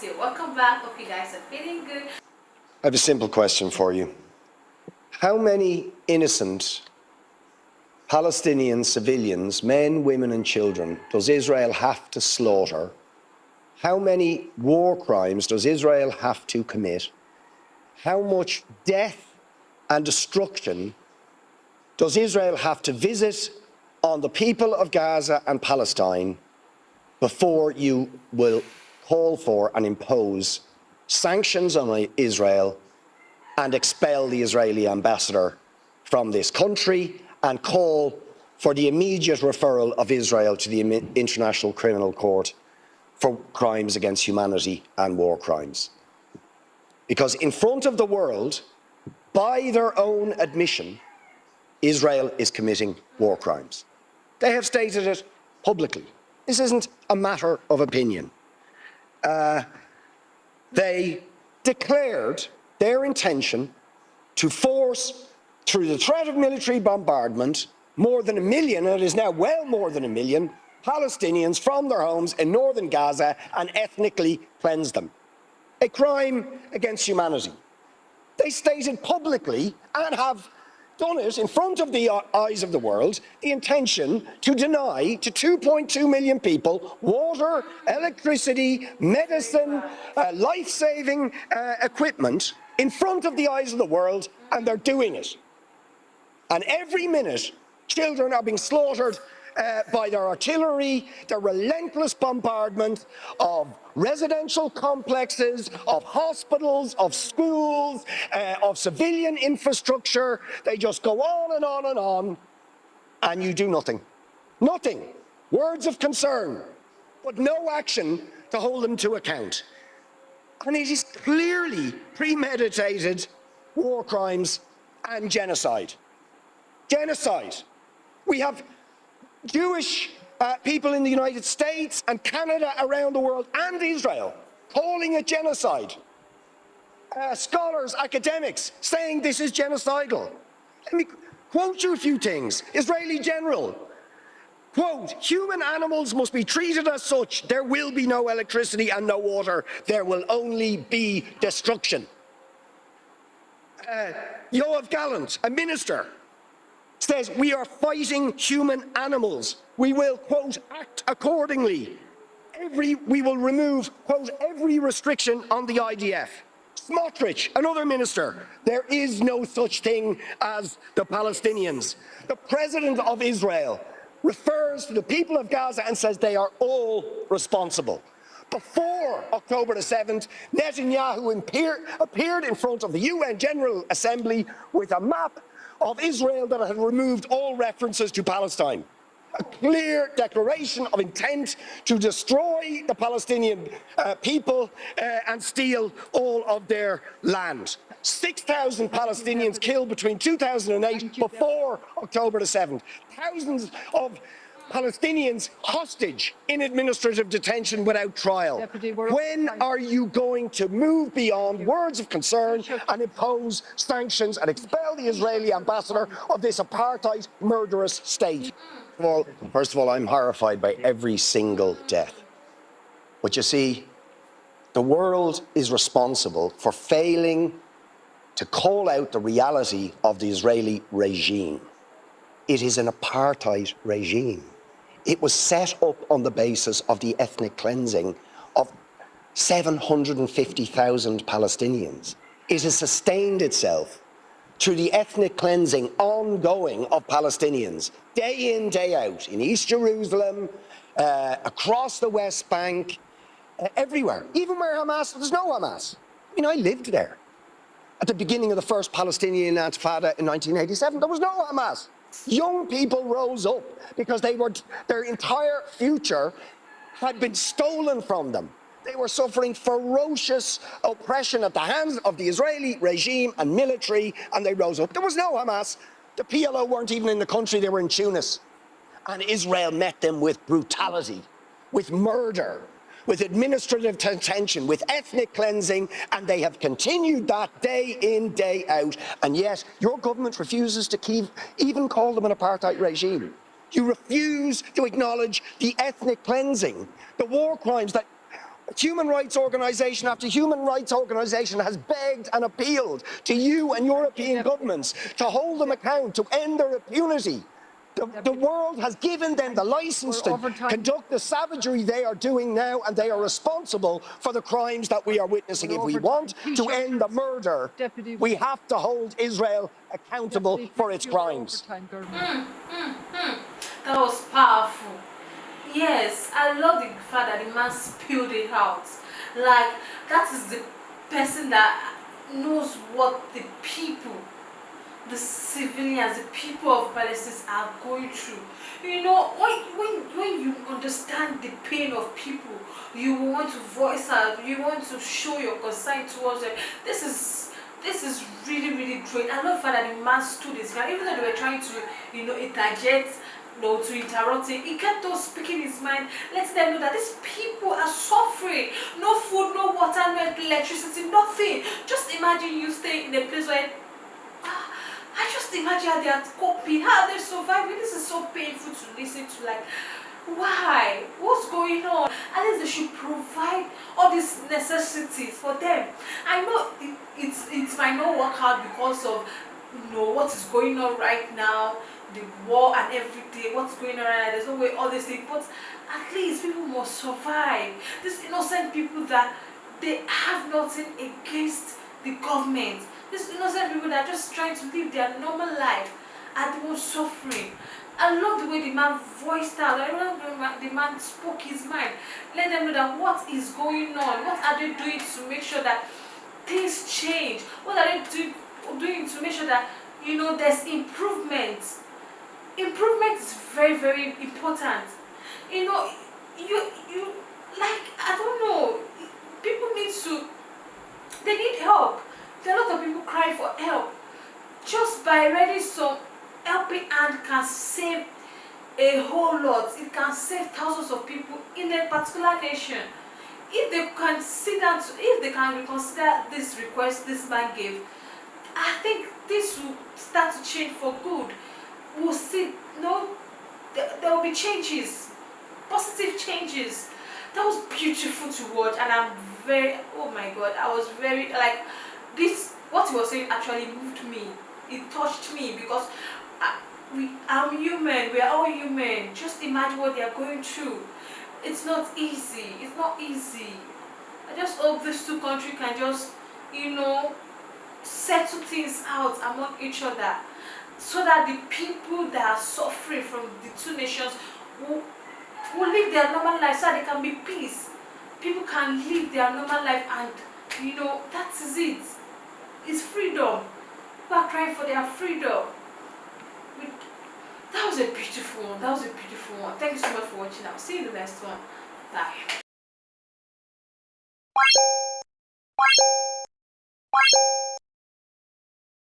say welcome back. Hope you guys are feeling good. I have a simple question for you. How many innocent Palestinian civilians, men, women and children, does Israel have to slaughter? How many war crimes does Israel have to commit? How much death and destruction does Israel have to visit on the people of Gaza and Palestine before you will call for and impose sanctions on Israel and expel the Israeli ambassador from this country and call for the immediate referral of Israel to the International Criminal Court for crimes against humanity and war crimes? Because in front of the world, by their own admission, Israel is committing war crimes. They have stated it publicly. This isn't a matter of opinion. They declared their intention to force, through the threat of military bombardment, more than 1 million, and it is now well more than 1 million, Palestinians from their homes in northern Gaza and ethnically cleanse them. A crime against humanity. They stated publicly, and have done it in front of the eyes of the world, the intention to deny to 2.2 million people water, electricity, medicine, life-saving equipment in front of the eyes of the world, and they're doing it. And every minute, children are being slaughtered by their artillery, their relentless bombardment of residential complexes, of hospitals, of schools, of civilian infrastructure. They just go on and on and on, and you do nothing. Nothing. Words of concern, but no action to hold them to account. And it is clearly premeditated war crimes and genocide. Genocide. We have Jewish people in the United States and Canada, around the world, and Israel calling it genocide. Scholars, academics saying this is genocidal. Let me quote you a few things. Israeli general, quote, "Human animals must be treated as such. There will be no electricity and no water. There will only be destruction." Yoav Gallant, a minister, says we are fighting human animals. We will, quote, "act accordingly. We will remove, quote, every restriction on the IDF." Smotrich, another minister, there is no such thing as the Palestinians. The president of Israel refers to the people of Gaza and says they are all responsible. Before October the 7th, Netanyahu appeared in front of the UN General Assembly with a map of Israel that had removed all references to Palestine. A clear declaration of intent to destroy the Palestinian people and steal all of their land. 6,000 Palestinians killed between 2008 before October the 7th. Thousands of Palestinians hostage in administrative detention without trial. When are you going to move beyond words of concern and impose sanctions and expel the Israeli ambassador of this apartheid murderous state? Well, first of all, I'm horrified by every single death. But you see, the world is responsible for failing to call out the reality of the Israeli regime. It is an apartheid regime. It was set up on the basis of the ethnic cleansing of 750,000 Palestinians. It has sustained itself through the ethnic cleansing ongoing of Palestinians, day in, day out, in East Jerusalem, across the West Bank, everywhere. Even where there's no Hamas. I mean, I lived there. At the beginning of the first Palestinian Intifada in 1987, there was no Hamas. Young people rose up because their entire future had been stolen from them. They were suffering ferocious oppression at the hands of the Israeli regime and military, and they rose up. There was no Hamas. The PLO weren't even in the country, they were in Tunis. And Israel met them with brutality, with murder, with administrative detention, with ethnic cleansing, and they have continued that day in, day out. And yet, your government refuses to even call them an apartheid regime. You refuse to acknowledge the ethnic cleansing, the war crimes that Human rights organisation after human rights organisation has begged and appealed to you and European governments to hold them account, to end their impunity. The world has given them the licence to conduct the savagery they are doing now, and they are responsible for the crimes that we are witnessing. If we want to end the murder, we have to hold Israel accountable for its crimes. That was powerful. Yes, I love the fact that the man spilled it out. Like, that is the person that knows what the people, the civilians, the people of Palestine are going through. You know, when you understand the pain of people, you want to voice out, you want to show your concern towards them. This is really, really great. I love the fact that the man stood his ground, even though they were trying to, interject, to interrupt him. He kept on speaking his mind, letting them know that these people are suffering. No food, no water, no electricity, nothing. Just imagine you staying in a place where I just imagine how they are coping, how they're surviving. This is so painful to listen to. Like, why? What's going on? At least they should provide all these necessities for them. I know it might not work out because of what is going on right now, the war and everything, what's going on right now. There's no way all these things, but at least people must survive. These innocent people that they have nothing against the government. These innocent people that are just trying to live their normal life are the ones suffering. I love the way the man voiced out. I love the man spoke his mind. Let them know that what is going on. What are they doing to make sure that things change? What are they doing to make sure that there's improvement? Improvement is very, very important. You like, I don't know. People they need help. There are a lot of people crying for help. Just by reading some helping hand can save a whole lot. It can save thousands of people in a particular nation. If they can if they can reconsider this request this man gave, I think this will start to change for good. We'll see, there will be changes, positive changes. That was beautiful to watch, and I'm very, oh my God, I was very, like, what he was saying actually moved me. It touched me because I'm human. We are all human. Just imagine what they are going through. It's not easy. It's not easy. I just hope these two countries can just, settle things out among each other, so that the people that are suffering from the two nations will live their normal life, so that there can be peace. People can live their normal life, and that is it. It's freedom. People are crying for their freedom. That was a beautiful one. That was a beautiful one. Thank you so much for watching. I'll see you in the next one. Bye.